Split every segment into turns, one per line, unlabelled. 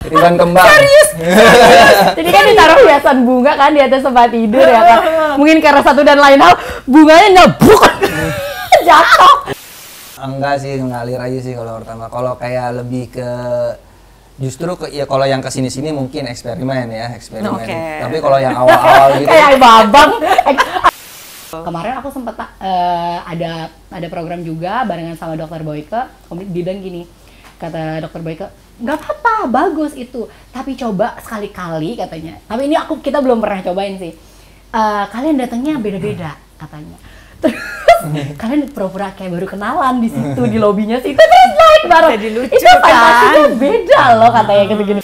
Ketiban kembang.
Serius? Jadi kan ditaruh hiasan bunga kan di atas tempat tidur ya kan. Mungkin karena satu dan lain hal bunganya nyebruk jatuh.
Enggak sih, ngalir aja sih kalau pertama. Kalau kayak lebih ke justru ya kalau yang kesini-sini mungkin eksperimen.
Okay.
Tapi kalau yang awal-awal gitu
kayak babang. Kemarin aku sempat ada program juga barengan sama Dokter Boyke. Dia bilang gini, kata Dokter Boyke, nggak apa-apa, bagus itu. Tapi coba sekali-kali katanya. Tapi ini kita belum pernah cobain sih. Kalian datangnya beda-beda katanya. Terus kalian pura-pura kayak baru kenalan di situ di lobinya situ terus naik bareng.
Jadi lucu
itu fantasinya beda loh katanya gitu-gitu.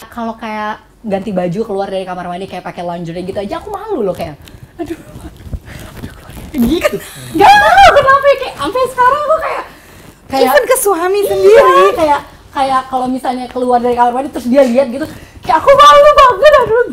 Kalau kayak ganti baju keluar dari kamar mandi kayak pakai lingerie gitu aja aku malu loh kayak. Aduh gitu. Gak tahu kenapa kayak sampai sekarang aku kayak
even ke suami sendiri
kayak kalau misalnya keluar dari kamar mandi terus dia lihat gitu kayak aku malu banget aduh.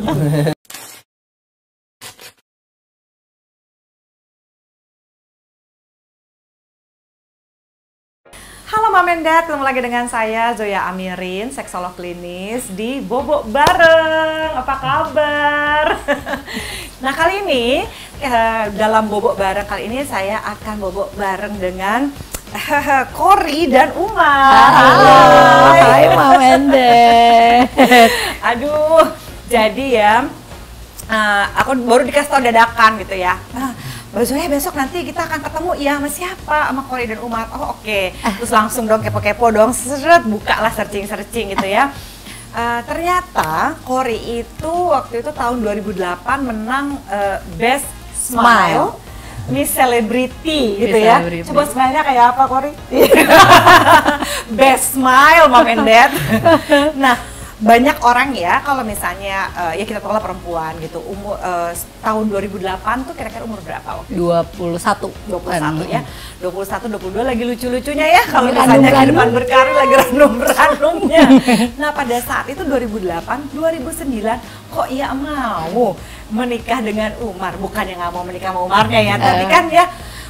Halo Mom and Dad, ketemu lagi dengan saya Zoya Amirin, seksolog klinis di Bobok Bareng. Apa kabar? Nah kali ini dalam Bobok Bareng kali ini saya akan bobok bareng dengan Cory dan Umar.
Halo, hai Mom and Dad.
Aduh, jadi ya aku baru dikasih tau dadakan gitu ya. Mbak Zoya besok nanti kita akan ketemu ya sama siapa? Sama Cory dan Umar. Oh oke. Terus langsung dong kepo-kepo dong, seret buka lah searching gitu ya. Ternyata Cory itu waktu itu tahun 2008 menang Best Smile Miss Celebrity gitu ya. Coba smile-nya kayak apa Cory? Best Smile Mom and Dad. Nah banyak orang ya kalau misalnya ya kita tahu lah perempuan gitu umur tahun 2008 tuh kira-kira umur berapa waktu itu? 21 ya 21 22 lagi lucu-lucunya ya kalau misalnya ke depan berkarir lagi ranum-ranumnya. Nah pada saat itu 2008 2009 kok ia mau menikah dengan Umar, bukannya nggak mau menikah sama Umarnya ya tapi kan ya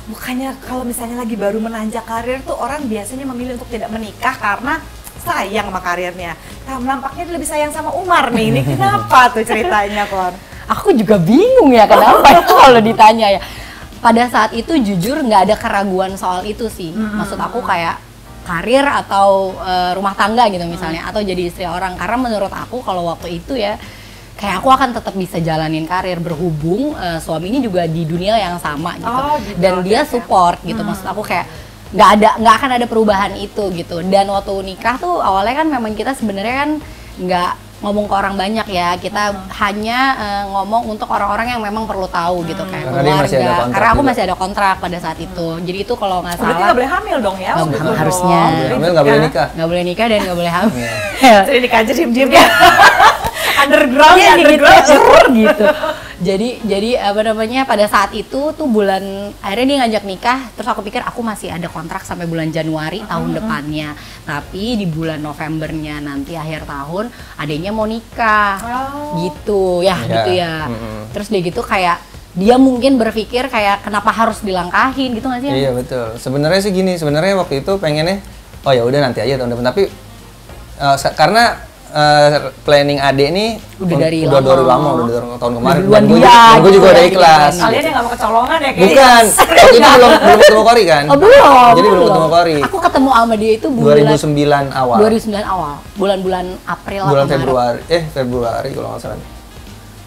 bukannya kalau misalnya lagi baru menanjak karir tuh orang biasanya memilih untuk tidak menikah karena sayang sama karirnya. Nah, nampaknya dia lebih sayang sama Umar nih. Ini kenapa tuh ceritanya, Kon?
Aku juga bingung ya kenapa itu kalau ditanya ya. Pada saat itu jujur nggak ada keraguan soal itu sih. Maksud aku kayak karir atau rumah tangga gitu misalnya atau jadi istri orang. Karena menurut aku kalau waktu itu ya kayak aku akan tetap bisa jalanin karir berhubung suaminya juga di dunia yang sama gitu.
Gitu
dan dia support gitu. Maksud aku kayak nggak akan ada perubahan itu gitu. Dan waktu nikah tuh awalnya kan memang kita sebenarnya kan nggak ngomong ke orang banyak ya, kita hanya ngomong untuk orang-orang yang memang perlu tahu gitu kayak keluarga. Karena aku masih ada kontrak pada saat itu. Jadi itu kalau nggak salah.
Berarti nggak boleh hamil dong ya?
Harusnya.
Hamil nggak boleh nikah.
Nggak boleh nikah dan nggak boleh hamil.
Jadi nikah aja diem-diem ya. Underground
ya gitu. Jadi apa namanya pada saat itu tuh bulan akhirnya dia ngajak nikah terus aku pikir aku masih ada kontrak sampai bulan Januari tahun depannya tapi di bulan Novembernya nanti akhir tahun adanya mau nikah gitu ya gitu ya terus dia gitu kayak dia mungkin berpikir kayak kenapa harus dilangkahin gitu nggak sih?
Iya betul sebenarnya sih gini sebenarnya waktu itu pengennya oh ya udah nanti aja tahun depan tapi karena planning adek nih
udah dari
lama udah tahun kemarin
dan
gue juga udah ikhlas.
Kalian yang nggak mau kecolongan ya kayaknya.
Bukan, waktu itu belum ketemu Cory kan?
Oh belum.
Jadi belum ketemu Cory.
Aku ketemu sama dia itu bulan
2009 awal.
Bulan April
bulan
atau
Februari kalau nggak salah.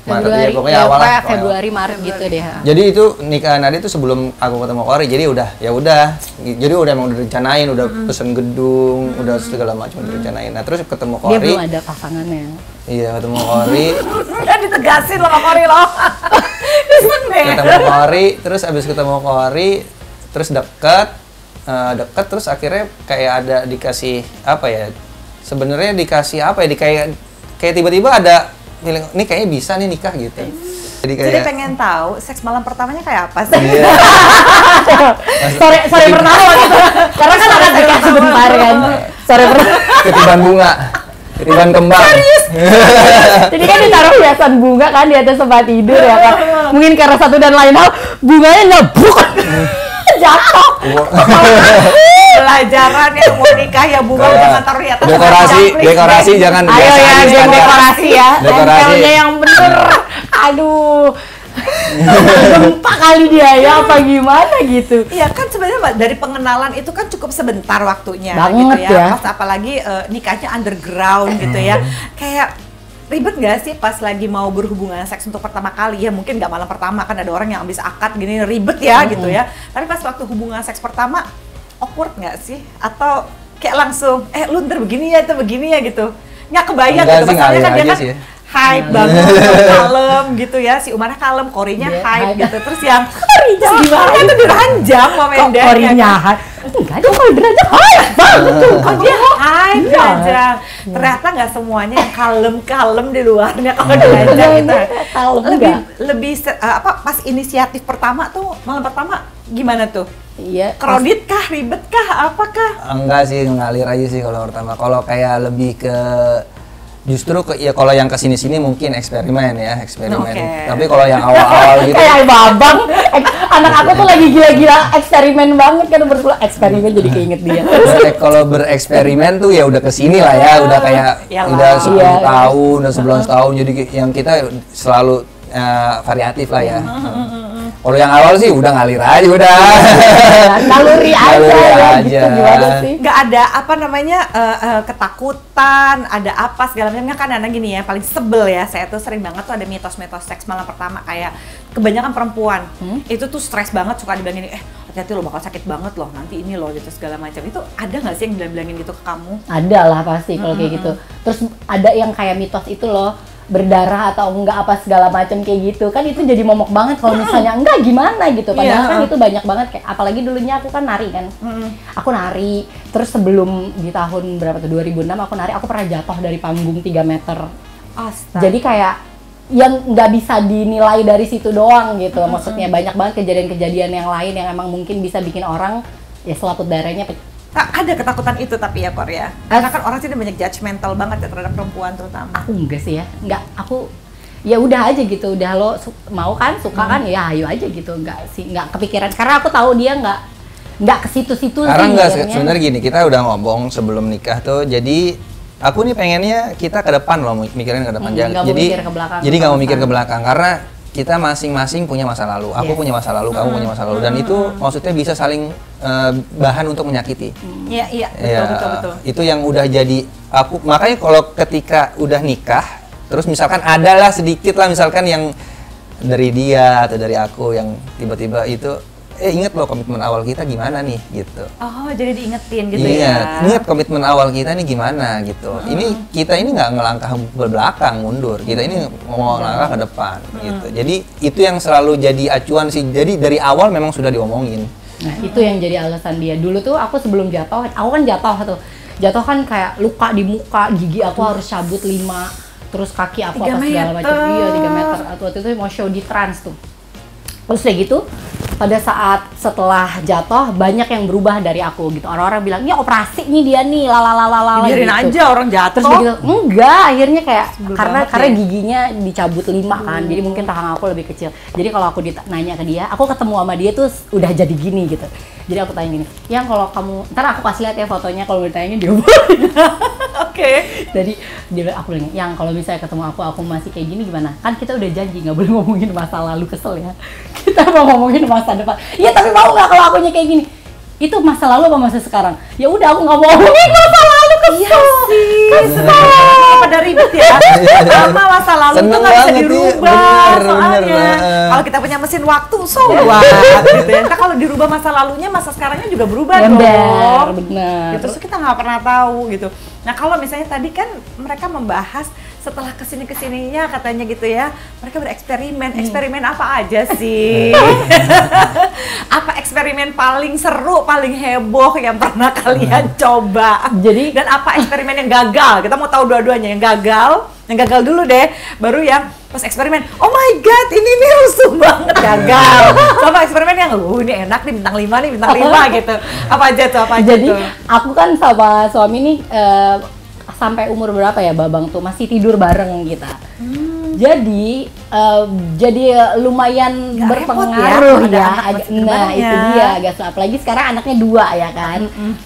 Maret
Februari,
ya pokoknya awal lah.
Februari Maret gitu deh.
Jadi itu nikahan Ade itu sebelum aku ketemu Cory. Jadi jadi emang udah rencanain, udah pesen gedung, udah segala macam udah rencanain. Nah terus ketemu Cory.
Dia belum ada pasangannya.
Iya ketemu Cory.
Kan ditegasin sama Cory loh.
Ketemu Cory, terus abis ketemu Cory, terus deket terus akhirnya kayak ada dikasih apa ya? Sebenarnya dikasih apa ya? Kayak tiba-tiba ada feeling, ini kayaknya bisa nih nikah gitu. Jadi
pengen tahu seks malam pertamanya kayak apa sih?
Iya.
sore pertama gitu. Karena kan akan nikah sebentar kan. Sore pertama.
Ketiban bunga, ketiban kembang.
Serius? Jadi kan ditaruh hiasan bunga kan di atas tempat tidur ya kan. Mungkin karena satu dan lain hal bunganya nyebruk jatuh.
pelajaran yang mau nikah ya bunga jangan taruh di atas
dekorasi jangan
ayo
biasa
ya
aja,
dekorasi ya tempelnya yang bener aduh gempa kali dia ya apa gimana gitu.
Iya kan sebenarnya dari pengenalan itu kan cukup sebentar waktunya
banget
gitu
ya.
Pas apalagi nikahnya underground gitu ya. Kayak ribet nggak sih pas lagi mau berhubungan seks untuk pertama kali ya, mungkin nggak malam pertama kan ada orang yang habis akad gini ribet ya gitu ya, tapi pas waktu hubungan seks pertama awkward nggak sih atau kayak langsung lu ntar begini ya itu begini ya gitu, nggak kebayang gitu masalahnya kan dia kan hype banget kalem gitu ya, si Umarnya kalem, Korinya hype gitu, terus yang gimana itu diranjang sama Mendanya
Korinya hype enggak dong kalau diranjang hype banget tuh
kan dia hype diranjang. Ternyata nggak semuanya yang kalem-kalem di luarnya kalau diranjang gitu. Lebih pas inisiatif pertama tuh malam pertama gimana tuh?
Iya.
Kredit kah, ribet kah, apakah?
Enggak sih, ngalir aja sih kalau pertama. Kalau kayak lebih ke justru ya kalau yang kesini-sini mungkin eksperimen. Tapi kalau yang awal-awal gitu
kayak babang anak aku tuh lagi gila-gila eksperimen banget kan, bersuluh eksperimen jadi keinget dia.
Kalau bereksperimen tuh ya udah kesini lah ya, udah kayak udah 10 tahun, udah 11 tahun, jadi yang kita selalu variatif lah ya. Kalau yang awal sih udah ngalir aja udah.
Naluri aja. Gitu, gimana sih?
Nggak ada apa namanya ketakutan, ada apa segala macamnya kan ada gini ya, paling sebel ya saya tuh sering banget tuh ada mitos-mitos seks malam pertama kayak kebanyakan perempuan itu tuh stres banget suka dibilangin hati-hati lo bakal sakit banget loh nanti ini loh gitu segala macam. Itu ada nggak sih yang bilang-bilangin gitu ke kamu?
Ada lah pasti kalau kayak gitu. Terus ada yang kayak mitos itu loh, berdarah atau enggak apa segala macam kayak gitu kan, itu jadi momok banget kalau misalnya enggak gimana gitu, padahal kan itu banyak banget kayak apalagi dulunya aku kan nari kan, aku nari terus sebelum di tahun berapa tuh 2006 aku nari, aku pernah jatuh dari panggung 3 meter.
Astaga.
Jadi kayak yang nggak bisa dinilai dari situ doang gitu, maksudnya banyak banget kejadian-kejadian yang lain yang emang mungkin bisa bikin orang ya selaput darahnya
ada ketakutan itu tapi ya Korea. Karena kan orang sih banyak judgmental banget ya terhadap perempuan terutama.
Aku enggak sih ya, enggak, aku ya udah aja gitu, udah lo mau kan, suka kan, ya ayo aja gitu, enggak sih, enggak kepikiran karena aku tahu dia enggak ke situ-situ sih.
Karena enggak sebenarnya gini, kita udah ngomong sebelum nikah tuh, jadi aku nih pengennya kita ke depan loh, mikirin ke depan, jadi nggak mau mikir ke belakang karena kita masing-masing punya masa lalu, aku punya masa lalu, kamu punya masa lalu, dan itu maksudnya bisa saling bahan untuk menyakiti.
Iya, betul.
Itu yang udah jadi aku, makanya kalau ketika udah nikah, terus misalkan adalah sedikit lah misalkan yang dari dia atau dari aku yang tiba-tiba itu, ingat loh komitmen awal kita gimana nih gitu.
Oh, jadi diingetin gitu ya.
Ingat komitmen awal kita nih gimana gitu. Ini kita ini nggak ngelangkah ke belakang mundur. Kita ini mau langkah ke depan gitu. Jadi itu yang selalu jadi acuan sih. Jadi dari awal memang sudah diomongin.
Nah, itu yang jadi alasan dia. Dulu tuh aku sebelum jatuh, aku kan jatuh kan kayak luka di muka, gigi aku harus cabut 5, terus kaki aku apa segala macam. Iya, 3 meter. Waktu itu mau show di Trans tuh. Terus kayak gitu, pada saat setelah jatuh banyak yang berubah dari aku gitu. Orang-orang bilang, "Ya operasi nih dia nih, lalalala."
Biarin
gitu.
aja orang jatuh.
Terus gitu, enggak, akhirnya kayak karena giginya dicabut 5 kan. Jadi mungkin rahang aku lebih kecil. Jadi kalau aku nanya ke dia, aku ketemu sama dia tuh udah jadi gini gitu. Jadi aku tanya gini, "Yang kalau kamu, ntar aku kasih lihat ya fotonya kalau ditanyanya dia."
Oke.
Jadi aku bilang, "Yang kalau misalnya ketemu aku masih kayak gini gimana? Kan kita udah janji nggak boleh ngomongin masa lalu, kesel ya. Kita mau ngomongin masa depan. Ya tapi mau nggak kalau akunya kayak gini? Itu masa lalu apa masa sekarang? Ya udah aku nggak mau ngomongin masa lalu, kesel.
Iya sih. Kesel. Pada ribet ya. Sama masa lalu tuh nggak bisa dirubah soalnya. Kalau kita punya mesin waktu, so what gitu ya. Entah kalau dirubah masa lalunya, masa sekarangnya juga berubah dong.
Benar.
Terus kita nggak pernah tahu gitu. Nah kalau misalnya tadi kan mereka membahas setelah kesininya katanya gitu ya, mereka bereksperimen. Eksperimen apa aja sih? Apa eksperimen paling seru, paling heboh yang pernah kalian coba?
Jadi
dan apa eksperimen yang gagal? Kita mau tahu dua-duanya. Yang gagal dulu deh, baru yang pas eksperimen, oh my god ini nih rusuh banget, gagal. Sama eksperimen yang ini enak nih, bintang 5 nih, bintang 5 gitu. Apa aja tuh?
Jadi aku kan sama suami nih sampai umur berapa ya Babang tuh masih tidur bareng kita. Jadi lumayan
Nggak
berpengaruh
repot ya,
ya.
kalau ada anak
Nah
sebenarnya.
itu dia agak susah. Apalagi sekarang anaknya 2 ya kan.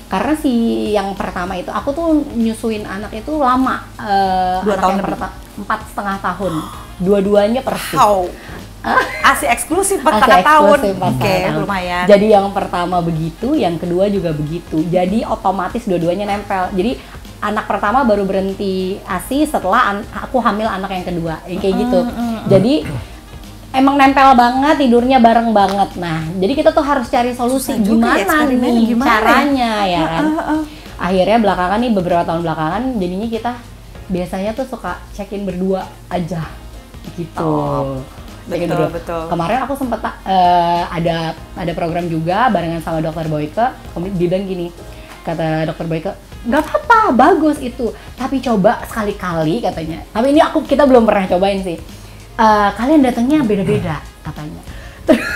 Karena si yang pertama itu aku tuh nyusuin anak itu lama.
2
anak
tahun
yang
lebih?
4,5 tahun. Dua-duanya persis.
Wow. ASI eksklusif 4
Masih
tahun.
eksklusif 4
Oke,
tahun.
lumayan.
Jadi yang pertama begitu, yang kedua juga begitu. Jadi otomatis dua-duanya nempel. Jadi anak pertama baru berhenti ASI setelah aku hamil anak yang kedua. Yang kayak gitu. Jadi emang nempel banget, tidurnya bareng banget. Nah, jadi kita tuh harus cari solusi
Susah juga ya,
gimana
eksperimen
nih
gimana
caranya ya kan. Akhirnya belakangan nih beberapa tahun belakangan jadinya kita biasanya tuh suka check-in berdua aja gitu. Check-in
Betul,
berdua.
betul.
Kemarin aku sempet ada program juga barengan sama Dokter Boyke. Dia bilang gini, kata Dokter Boyke, nggak apa-apa, bagus itu. Tapi coba sekali-kali katanya. Tapi ini kita belum pernah cobain sih. Kalian datangnya beda-beda katanya. Terus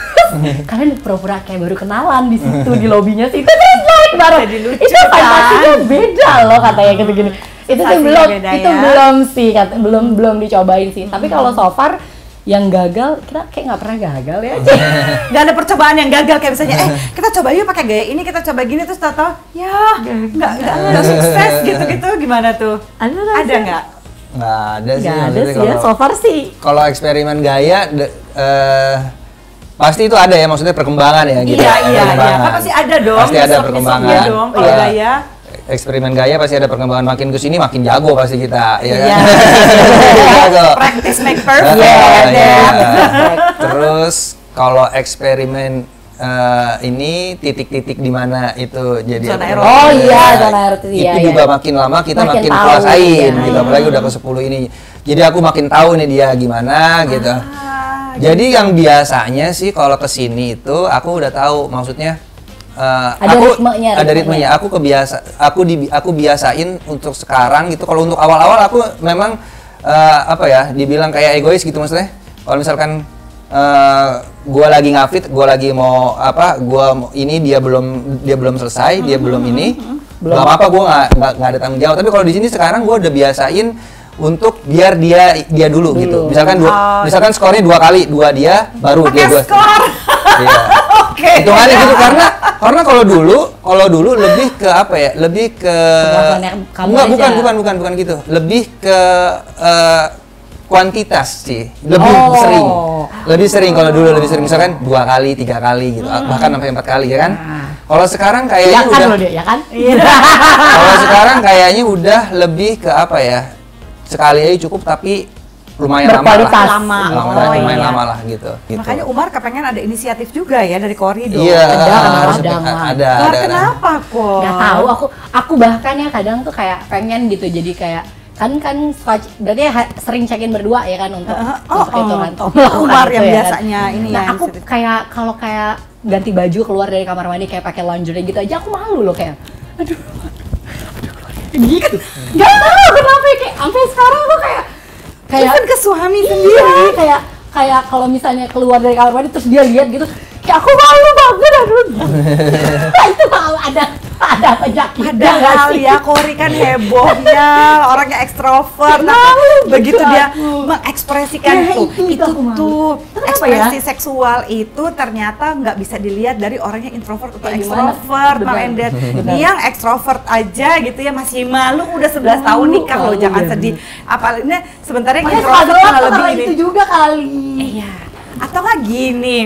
kalian pura-pura kayak baru kenalan di situ di lobinya sih. Terus naik bareng.
Jadi lucu,
Itu fantasinya beda loh katanya gitu-gini. Itu sih
Fantasinya
belum,
beda
itu
ya.
belum sih, belum dicobain sih. Tapi kalau so far yang gagal, kita kayak nggak pernah gagal ya.
Gak ada percobaan yang gagal kayak misalnya, kita coba yuk pakai gaya ini, kita coba gini terus tahu ya nggak sukses gitu-gitu, gimana tuh? Ada nggak?
Nggak ada sih.
Nggak ada
maksudnya
sih ya, so far sih.
Kalau eksperimen gaya pasti itu ada ya, maksudnya perkembangan ya gitu.
Iya,
Perkembangan.
kan pasti ada dong.
Pasti ada
nyesek-nyeseknya
perkembangan.
dong kalau
Iya.
gaya.
Eksperimen gaya pasti ada perkembangan, makin kesini makin jago pasti kita, ya kan?
Iya.
Jago.
Practice make perfect.
Iya,
ya.
Terus kalau eksperimen ini titik-titik di mana itu jadi
Zona
apa?
erotik.
Oh iya, zona erotik,
Itu
iya,
juga
iya.
makin lama kita
Makin
makin
tahu,
kuasain
iya,
gitu,
iya.
apalagi udah ke 10 ini. Jadi aku makin tahu nih dia gimana gitu. Jadi
gitu.
yang biasanya sih kalau kesini itu aku udah tahu, maksudnya
Ada ritmenya,
ada ritmenya. Aku biasain untuk sekarang gitu. Kalau untuk awal-awal aku memang apa ya, dibilang kayak egois gitu maksudnya. Kalau misalkan gua lagi ngafit, gua lagi mau apa, dia belum selesai, dia belum ini, belum apa, gua nggak ada tanggung jawab. Tapi kalau di sini sekarang gua udah biasain untuk biar dia dulu gitu. Misalkan skornya 2 kali, 2 dia, baru dia gua.
skor.
Iya.
Oke.
Hitungannya gitu, karena kalau dulu lebih ke apa ya? Lebih ke
Kepuasannya kamu
enggak,
aja.
bukan gitu. Lebih ke kuantitas sih. Lebih sering. Lebih sering kalau dulu, lebih sering misalkan 2 kali, 3 kali gitu. Bahkan sampai 4 kali ya kan? Kalau sekarang
Ya
kayaknya
kan
udah
lo deh, ya kan?
kalau sekarang kayaknya udah lebih ke apa ya? Sekali aja cukup, tapi lumayan lama lah.
Berkualitas.
Lama.
Lumayan
iya.
lama lah gitu.
Makanya Umar kepengen ada inisiatif juga ya dari koridor.
Iya,
Ada,
harus
ada.
Lah, kenapa kok?
Nggak tahu, aku bahkan ya kadang tuh kayak pengen gitu, jadi kayak kan berarti sering check-in berdua ya kan untuk itu kan.
Umar
Itu
yang
ya kan.
biasanya ini
Nah,
ya,
aku
inisiatif.
kayak kalau kayak ganti baju keluar dari kamar mandi kayak pakai lingerie gitu aja aku malu loh, kayak aduh gitu. Gak tahu kenapa ya, kayak sampai sekarang tuh kayak
Even ke suami
iya,
sendiri.
kayak kalau misalnya keluar dari kamar mandi terus dia lihat gitu, kayak aku malu banget, aduh. Itu malu ada apa jakitnya nggak
Padahal
sih?
ya Kori kan hebohnya, orangnya ekstrovert. Begitu dia mengekspresikan
Nah,
tuh,
itu aku malu.
tuh
Kenapa
ekspresi seksual itu ternyata nggak bisa dilihat dari orangnya introvert atau
Kayak gimana?
ekstrovert, Bang
Benar,
Endet.
benar.
Yang ekstrovert aja gitu ya masih malu, udah 11 tahun nikah loh,
Malu,
jangan
iya.
sedih. Apalagi sebenarnya yang
Makanya
introvert
struggle
malah
aku
lebih
kalau
ini.
itu juga kali.
Iya. Atau nggak gini,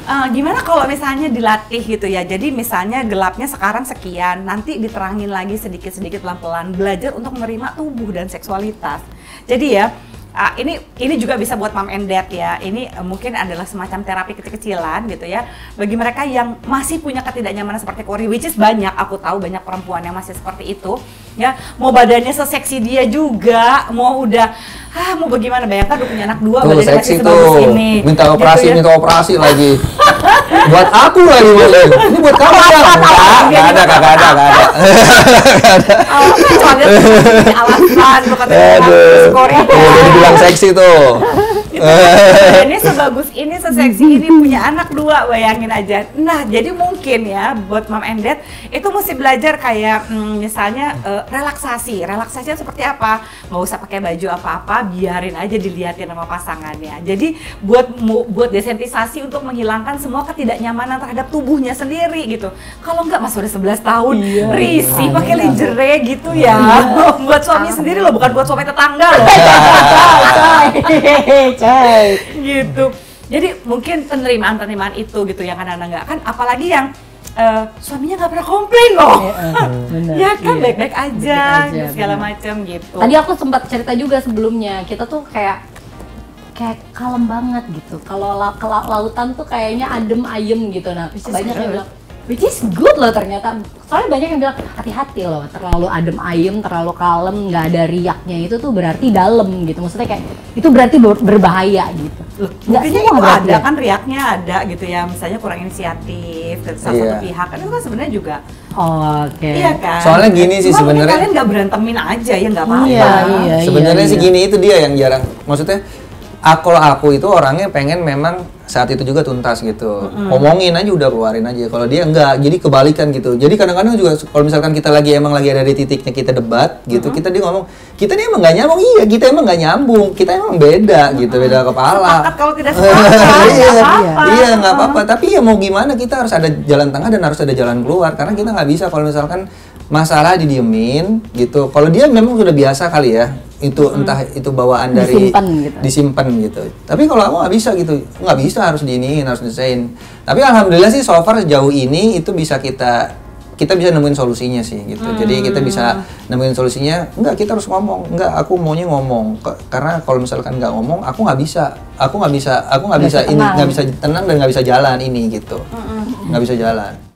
gimana kalau misalnya dilatih gitu ya, jadi misalnya gelapnya sekarang sekian, nanti diterangin lagi sedikit-sedikit pelan-pelan, belajar untuk menerima tubuh dan seksualitas. Jadi ya, ini juga bisa buat mom and dad ya, ini mungkin adalah semacam terapi kecil-kecilan gitu ya, bagi mereka yang masih punya ketidaknyamanan seperti Kori, which is banyak, aku tahu banyak perempuan yang masih seperti itu, ya, mau badannya seseksi dia juga, mau bagaimana, bayangkan udah punya anak 2,
Tuh
badannya masih
seksi
sebagus
tuh,
ini.
minta
Gitu ya.
operasi lagi. Buat aku lagi, ini buat kamu ya? Nggak ada.
Alasan lu katanya
Aduh,
Kori.
jadi bilang seksi tuh.
Ini sebagus ini, seseksi ini, punya anak 2, bayangin aja. Nah, jadi mungkin ya buat mom and dad itu mesti belajar kayak misalnya relaksasinya seperti apa, nggak usah pakai baju apa-apa, biarin aja dilihatin sama pasangannya. Jadi buat desensitisasi untuk menghilangkan semua ketidaknyamanan terhadap tubuhnya sendiri gitu. Kalau nggak, mas udah 11 tahun risih pakai lingerie gitu ya. Buat suami sendiri loh, bukan buat suami tetangga loh. Gitu. Jadi mungkin penerimaan itu gitu yang kadang-kadang nggak kan, apalagi yang suaminya nggak pernah komplain loh. Ya kan, baik-baik aja, segala macam gitu.
Tadi aku sempat cerita juga sebelumnya, kita tuh kayak kalem banget gitu. Kalau lautan tuh kayaknya adem ayem gitu. Nah, banyak yang bilang which is good loh ternyata. Soalnya banyak yang bilang hati-hati loh, terlalu adem ayem, terlalu kalem, nggak ada riaknya itu tuh berarti dalam gitu. Maksudnya kayak itu berarti berbahaya gitu.
Nggak semua ada kan, riaknya ada gitu ya. Misalnya kurang inisiatif dari salah satu pihak, kan itu kan sebenarnya juga.
Oke.
Iya kan.
Soalnya gini sih sebenarnya.
Kalian nggak berantemin aja ya, nggak apa-apa.
Iya,
sebenarnya sih gini, itu dia yang jarang. Maksudnya kalau aku itu orangnya pengen memang saat itu juga tuntas gitu. Ngomongin aja udah, keluarin aja. Kalau dia enggak, jadi kebalikan gitu. Jadi kadang-kadang juga kalau misalkan kita lagi ada di titiknya kita debat gitu, dia ngomong, kita nih emang nggak nyambung. Iya, kita emang nggak nyambung. Kita emang beda gitu, beda kepala.
Sepakat kalau tidak sepakat.
Iya, nggak apa-apa. Tapi ya mau gimana, kita harus ada jalan tengah dan harus ada jalan keluar. Karena kita nggak bisa kalau misalkan masalah didiemin gitu. Kalau dia memang sudah biasa kali ya, itu entah itu bawaan dari disimpan gitu. Tapi kalau aku nggak bisa gitu, nggak bisa, harus diiniin, harus diselesain. Tapi alhamdulillah sih so far sejauh ini itu bisa kita bisa nemuin solusinya sih gitu. Jadi kita bisa nemuin solusinya. Enggak, kita harus ngomong. Enggak, aku maunya ngomong. Karena kalau misalkan nggak ngomong, aku nggak bisa tenang dan nggak bisa jalan ini gitu. Nggak bisa jalan.